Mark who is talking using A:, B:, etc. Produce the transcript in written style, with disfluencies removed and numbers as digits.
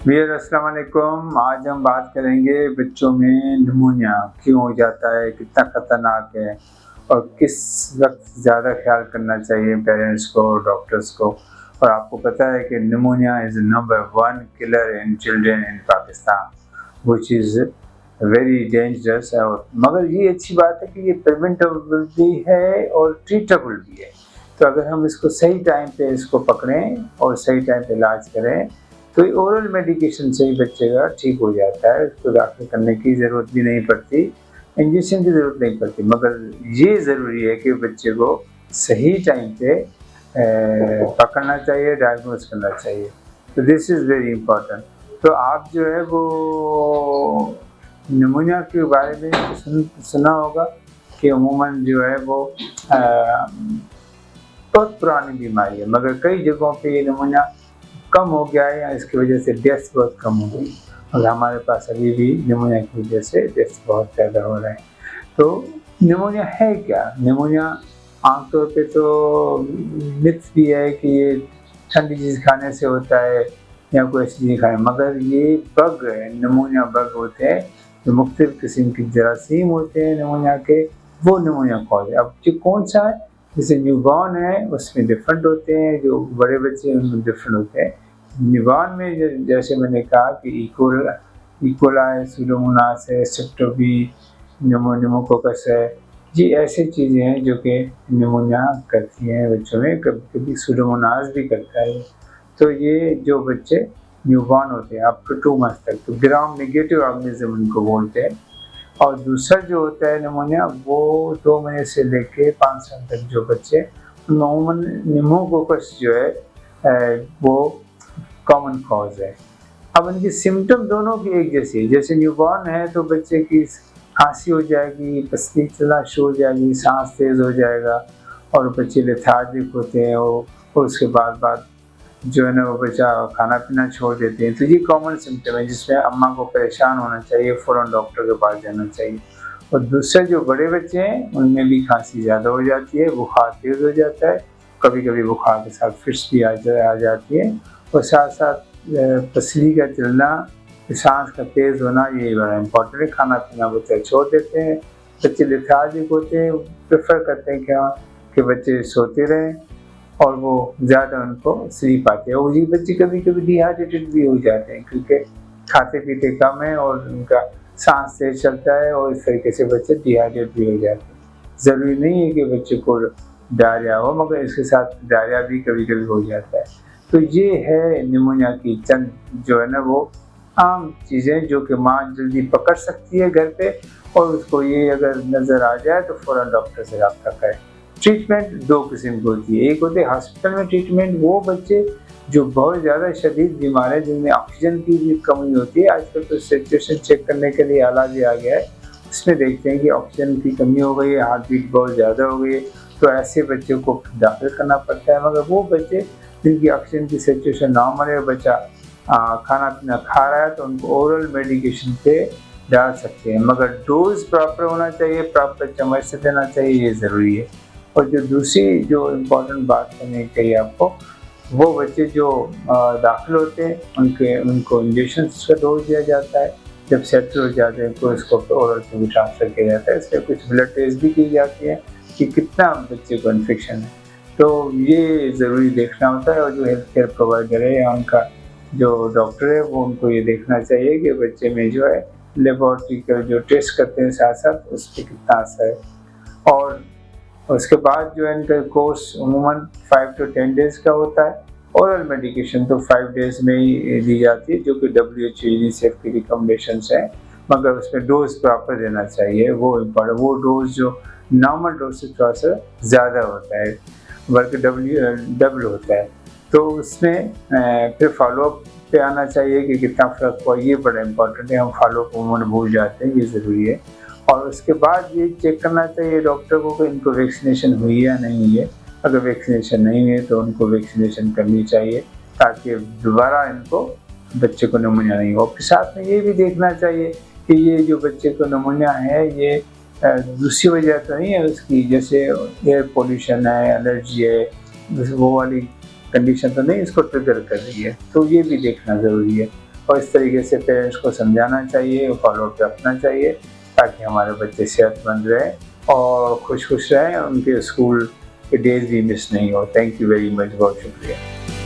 A: भैया अस्सलाम वालेकुम। आज हम बात करेंगे बच्चों में निमोनिया क्यों हो जाता है, कितना खतरनाक है और किस वक्त ज़्यादा ख्याल करना चाहिए पेरेंट्स को, डॉक्टर्स को। और आपको पता है कि pneumonia is number 1 killer in children in Pakistan, which is very dangerous. और मगर ये अच्छी बात है कि ये प्रिवेंटेबल भी है और ट्रीटेबल भी है। तो अगर हम इसको सही टाइम पे इसको पकड़ें और सही टाइम पे इलाज करें तो ओरल मेडिकेशन से ही बच्चे का ठीक हो जाता है। उसको दाखिल करने की ज़रूरत भी नहीं पड़ती, इंजेक्शन की ज़रूरत नहीं पड़ती। मगर ये ज़रूरी है कि बच्चे को सही टाइम पे पकड़ना चाहिए, डायग्नोज करना चाहिए। तो दिस इज़ वेरी इम्पोर्टेंट। तो आप जो है वो निमोनिया के बारे में सुना होगा कि अमूमन जो है वो बहुत पुरानी बीमारी है, मगर कई जगहों पे ये निमोनिया कम हो गया है या इसकी वजह से डेथ्स बहुत कम हो गई। और हमारे पास अभी भी निमोनिया की वजह से डेथ्स बहुत ज़्यादा हो रहे हैं। तो निमोनिया है क्या? निमोनिया आमतौर पे तो मिथ भी है कि ये ठंडी चीज़ खाने से होता है या कोई ऐसी चीज़ खाने, मगर ये बग है, निमोनिया बग होते हैं जो मुख्तलिफ किस्म की जरासीम होते हैं निमोनिया के, वो निमोनिया कॉज है। अब जो कौन सा है, जैसे न्यूबॉर्न है उसमें डिफरेंट होते हैं, जो बड़े बच्चे हैं उनमें डिफरेंट होते हैं। न्यूबॉर्न में जैसे मैंने कहा कि इकोलाई, सूडोमोनास है, स्ट्रेप्टोबी, न्यूमोकोकस है, ये ऐसी चीज़ें हैं जो कि निमोनिया करती हैं बच्चों में। कभी कभी सूडोमोनास भी करता है। तो ये जो बच्चे न्यूबॉर्न होते हैं अप टू 2 मंथ तक, तो ग्राम नेगेटिव ऑर्गेनिज्म उनको बोलते हैं। और दूसरा जो होता है निमोनिया, वो 2 महीने से लेके 5 साल तक जो बच्चे, अमूमन निमोकोकस जो है वो कॉमन कॉज है। अब इनकी सिम्टम दोनों की एक जैसी है। जैसे न्यूबॉर्न है तो बच्चे की खांसी हो जाएगी, पसली चलना शुरू हो जाएगी, सांस तेज हो जाएगा और बच्चे लेथार्जिक होते हैं और उसके बाद जो है ना वो बच्चा खाना पीना छोड़ देते हैं। तो ये कॉमन सिम्टम है जिसमें अम्मा को परेशान होना चाहिए, फ़ौरन डॉक्टर के पास जाना चाहिए। और दूसरे जो बड़े बच्चे हैं उनमें भी खांसी ज़्यादा हो जाती है, बुखार तेज़ हो जाता है, कभी कभी बुखार के साथ फिट्स भी आ जाती है, और साथ साथ पसली का चलना, सांस का तेज़ होना, ये बड़ा इम्पोर्टेंट है। खाना पीना बच्चे छोड़ देते हैं, बच्चे लेथार्जिक होते हैं, प्रेफर करते हैं कि बच्चे सोते रहें और वो ज़्यादा उनको स्लीप आती है। और ये बच्चे कभी कभी डिहाइड्रेटेड भी हो जाते हैं क्योंकि खाते पीते कम है और उनका सांस तेज चलता है, और इस तरीके से बच्चे डिहाइड्रेट भी हो जाते हैं। ज़रूरी नहीं है कि बच्चे को डायरिया हो, मगर इसके साथ डायरिया भी कभी कभी हो जाता है। तो ये है निमोनिया की चंद जो है ना वो आम चीज़ें जो कि माँ जल्दी पकड़ सकती है घर पे, और उसको ये अगर नज़र आ जाए तो फ़ौरन डॉक्टर से रब्ता करें। ट्रीटमेंट 2 किस्म की होती है। एक होती है हॉस्पिटल में ट्रीटमेंट, वो बच्चे जो बहुत ज़्यादा शदीद बीमार हैं, जिनमें ऑक्सीजन की भी कमी होती है। आजकल तो सैचुरेशन चेक करने के लिए आला भी आ गया है, उसमें देखते हैं कि ऑक्सीजन की कमी हो गई है, हार्ट बीट बहुत ज़्यादा हो गई है, तो ऐसे बच्चों को दाखिल करना पड़ता है। मगर वो बच्चे जिनकी ऑक्सीजन की सैचुरेशन नॉर्मल है, बच्चा खाना पीना खा रहा है, तो उनको ओरल मेडिकेशन पे डाल सकते हैं, मगर डोज प्रॉपर होना चाहिए, प्रॉपर चम्मच से देना चाहिए, ये ज़रूरी है। और जो दूसरी जो इम्पोर्टेंट बात करनी चाहिए आपको, वो बच्चे जो दाखिल होते हैं उनको इंजेक्शन का डोज दिया जाता है। जब सेटल हो जाते हैं तो इसको ओरल पे भी ट्रांसफ़र किया जाता है। इसमें कुछ ब्लड टेस्ट भी की जाती है कि कितना बच्चे को इन्फेक्शन है, तो ये ज़रूरी देखना होता है। और जो हेल्थ केयर प्रोवाइडर है या उनका जो डॉक्टर है, वो उनको ये देखना चाहिए कि बच्चे में जो है लेबॉरेटरी का जो टेस्ट करते हैं साथ साथ उस पर कितना असर है। और उसके बाद जो है इनका कोर्स अमूमन 5 to 10 डेज़ का होता है। ओरल मेडिकेशन तो 5 डेज़ में ही दी जाती है, जो कि WHO यूनिसेफ की रिकमेंडेशंस हैं, मगर उसमें डोज प्रॉपर देना चाहिए। वो इम्पोर्टेंट, वो डोज जो नॉर्मल डोज से थोड़ा सा ज़्यादा होता है, बल्कि डबल होता है। तो उसमें फिर फॉलोअप पे आना चाहिए कि कितना फ़र्क हुआ, ये बड़ा इम्पोर्टेंट है। हम फॉलोअप अमूमन भूल जाते हैं, ये ज़रूरी है। और उसके बाद ये चेक करना चाहिए डॉक्टर को कि इनको वैक्सीनेशन हुई है या नहीं हुई है। अगर वैक्सीनेशन नहीं हुई है तो उनको वैक्सीनेशन करनी चाहिए, ताकि दोबारा इनको बच्चे को निमोनिया नहीं हो। फिर साथ में ये भी देखना चाहिए कि ये जो बच्चे को निमोनिया है, ये दूसरी वजह तो नहीं है उसकी, जैसे एयर पोल्यूशन है, एलर्जी है, वो वाली कंडीशन तो नहीं इसको ट्रिगर कर रही है, तो ये भी देखना ज़रूरी है। और इस तरीके से पेरेंट्स को समझाना चाहिए, फॉलो अप रखना चाहिए ताकि हमारे बच्चे सेहतमंद रहें और खुश रहें, उनके स्कूल के डेज भी मिस नहीं हो। थैंक यू वेरी मच, बहुत शुक्रिया।